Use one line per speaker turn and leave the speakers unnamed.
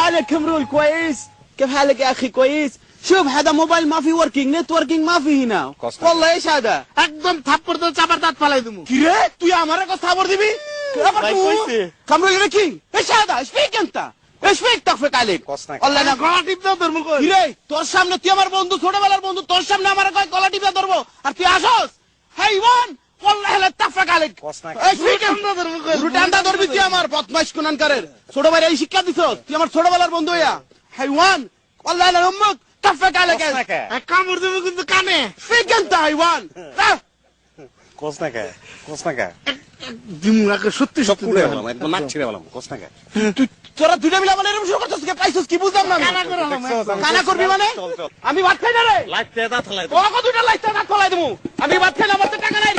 عليكم رول كويس؟ كيف حالك يا اخي كويس؟ شوف هذا موبايل ما في وركينج نتوركينج ما في هنا والله ايش هذا
একদম থাপ্পড় তো চাপার দাঁত ফালাই দিমু
কি রে তুই আমারে কথা খবর দিবি আবার তুই কামরু রেকিং ايش هذا ايش فيك انت ايش فيك تخفق عليك والله انا
গলা টিপ দাও ধর্ম কই
কি রে তোর সামনে তুই আমার বন্ধু ছোটবেলার বন্ধু তোর সামনে আমারে কয় গলা টিপে ধরবো আর তুই আসস হাইওয়ান والله لا تخفق عليك ايش فيك
ধর্ম কই
রুটান্ডা ধরবি তুই আমার বদমাইশ কুনানকারের ছোট ভাই এই শিক্ষা দিছস তুই আমার ছোটবেলার বন্ধু হইয়া হাইওয়ান والله لا امك تخفق عليك
এক কামড় দেবো কিন্তু কানে
فيك انت حيوان
কোসনাকা
দিমু আগে সত্যি
সব
সত্যি
পুড়ে গেলাম একদম নাক ছিঁড়ে গেলাম কোসনাকা
তুই তোরা দুইটা মিলা মানে এরকম শুরু করছিস কি পাইছিস কি বুঝলাম না
কানা করে হলাম
কানা করবি মানে
চল চল
আমি ভাত খাই না রে
লাইট দাঁত ফেলাই
ও কত দুইটা লাইট দাঁত ফলাই দেবো আমি ভাত খাই না আমার তো টাকা নাই